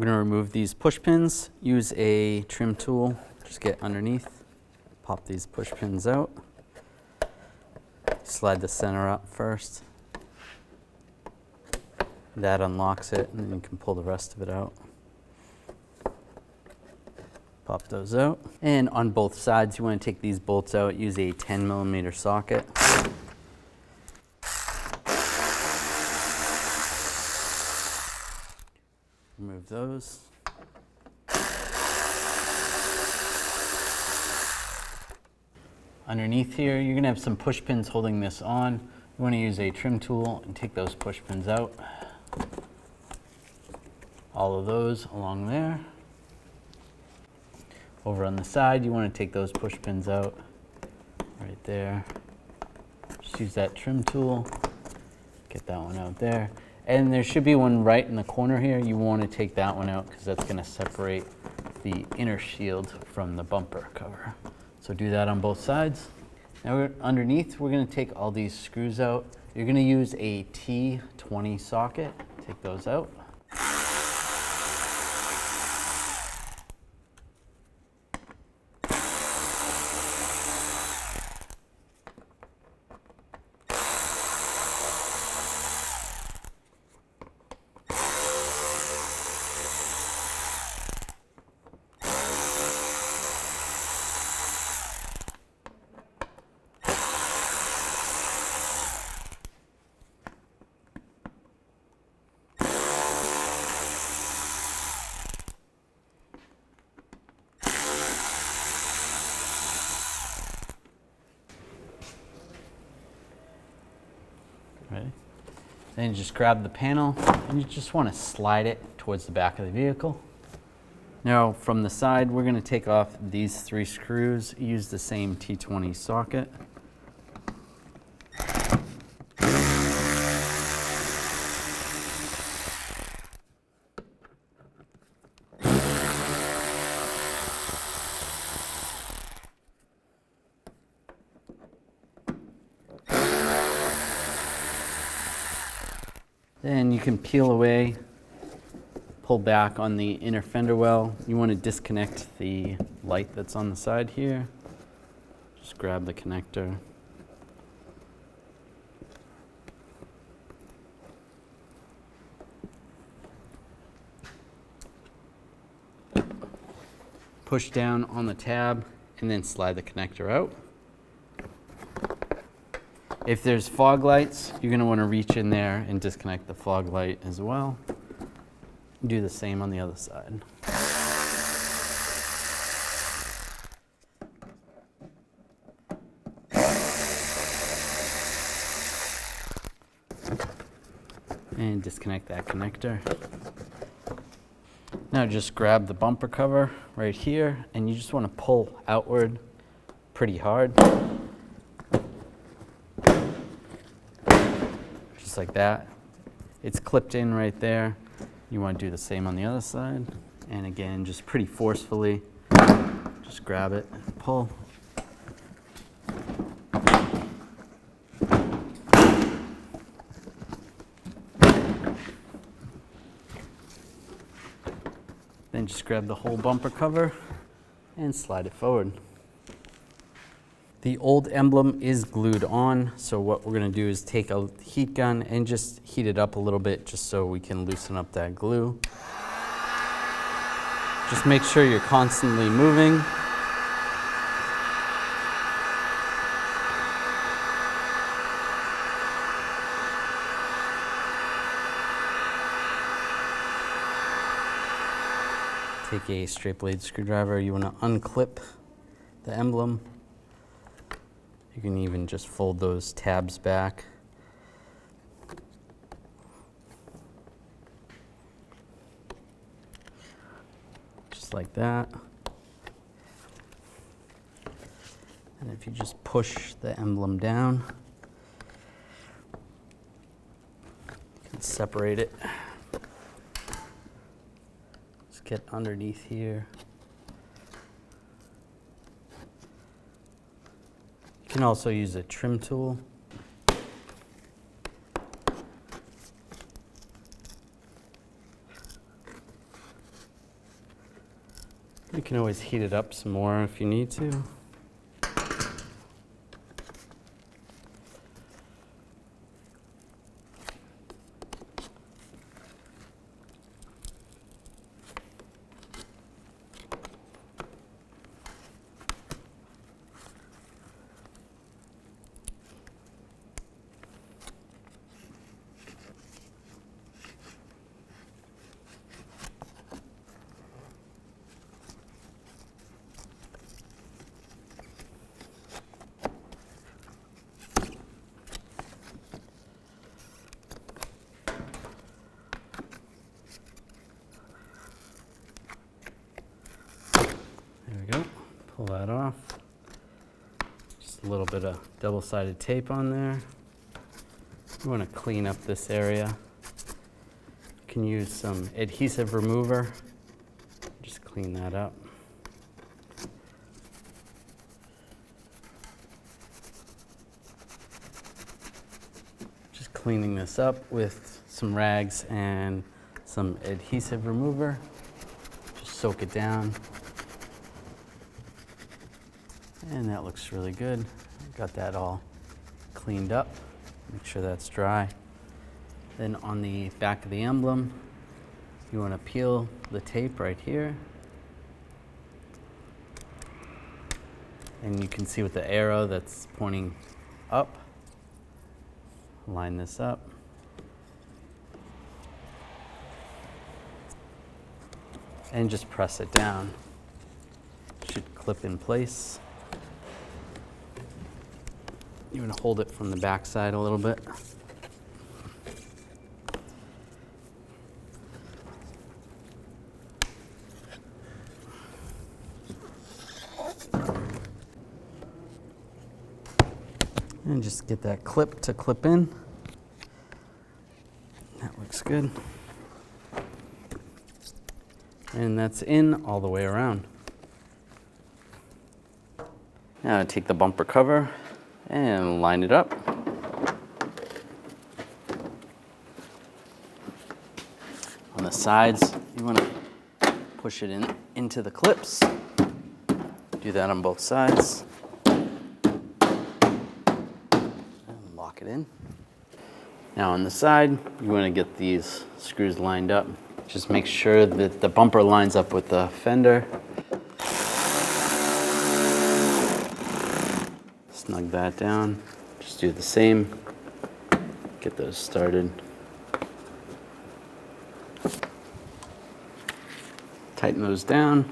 going to remove these push pins. Use a trim tool. Just get underneath. Pop these push pins out. Slide the center up first. That unlocks it, and then you can pull the rest of it out. Pop those out. And on both sides, you want to take these bolts out. Use a 10mm socket. Remove those. Underneath here, you're going to have some push pins holding this on. You want to use a trim tool and take those push pins out. All of those along there. Over on the side, you want to take those push pins out right there. Just use that trim tool. Get that one out there. And there should be one right in the corner here. You want to take that one out because that's going to separate the inner shield from the bumper cover. So do that on both sides. Now underneath, we're going to take all these screws out. You're going to use a T20 socket. Take those out. Ready? Then you just grab the panel and you just want to slide it towards the back of the vehicle. Now from the side, we're going to take off these 3 screws. Use the same T20 socket. Then you can peel away, pull back on the inner fender well. You want to disconnect the light that's on the side here. Just grab the connector. Push down on the tab and then slide the connector out. If there's fog lights, you're going to want to reach in there and disconnect the fog light as well. Do the same on the other side. And disconnect that connector. Now just grab the bumper cover right here and you just want to pull outward pretty hard. Just like that. It's clipped in right there. You want to do the same on the other side. And again, just pretty forcefully, just grab it and pull. Then just grab the whole bumper cover and slide it forward. The old Emblem is glued on, so what we're going to do is take a heat gun and just heat it up a little bit just so we can loosen up that glue. Just make sure you're constantly moving. Take a straight blade screwdriver. You want to unclip the emblem. You can even just fold those tabs back. Just like that. And if you just push the emblem down, you can separate it. Just get underneath here. You can also use a trim tool. can always heat it up some more if you need to. Pull that off. Just a little bit of double-sided tape on there. You want to clean up this area. You can use some adhesive remover. Just clean that up. Just cleaning this up with some rags and some adhesive remover. Just soak it down. And that looks really good. Got that all cleaned up. Make sure that's dry. Then on the back of the emblem, you want to peel the tape right here. And you can see with the arrow that's pointing up. Line this up. And just press it down. Should clip in place. You want to hold it from the back side a little bit. And just get that clip to clip in. That looks good. And that's in all the way around. Now take the bumper cover and line it up. On the sides, you want to push it into the clips. Do that on both sides. And lock it in. Now on the side, you want to get these screws lined up. Just make sure that the bumper lines up with the fender. Snug that down. Just do the same. Get those started. Tighten those down.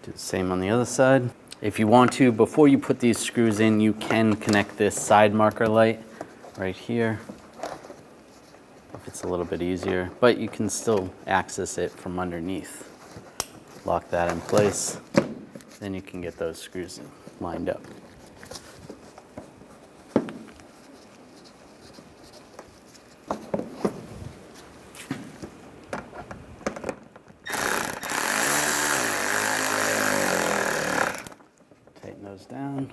Do the same on the other side. If you want to, before you put these screws in, you can connect this side marker light right here, if it's a little bit easier, but you can still access it from underneath. Lock that in place, then you can get those screws lined up. Tighten those down.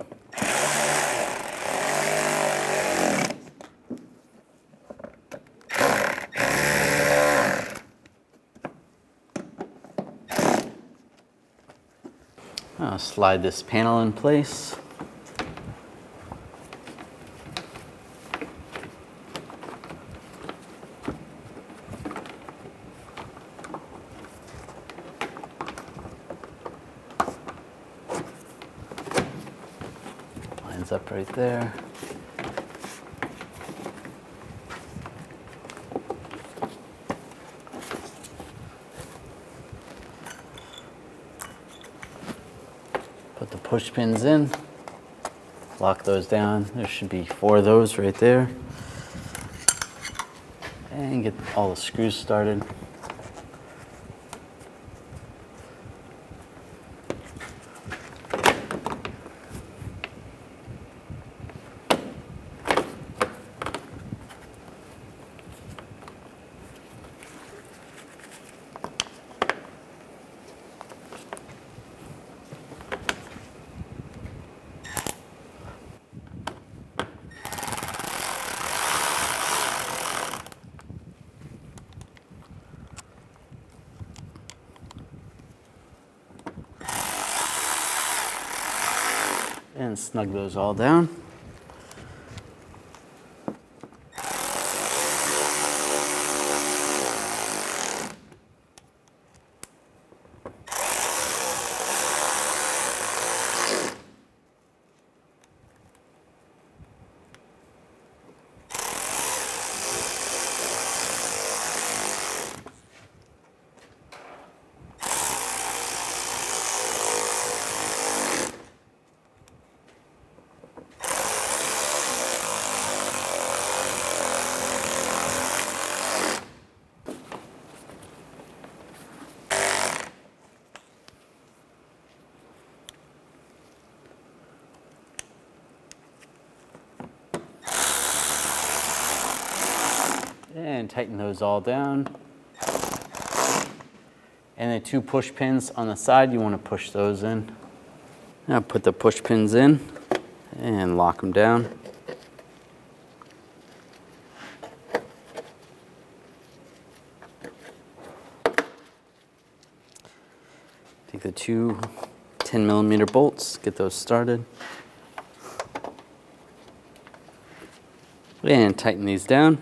I'll slide this panel in place. Lines up right there. Put the push pins in, lock those down. There should be 4 of those right there. And get all the screws started. And snug those all down. And tighten those all down. And the 2 push pins on the side, you want to push those in. Now put the push pins in and lock them down. Take the 2 10mm bolts, get those started. And tighten these down.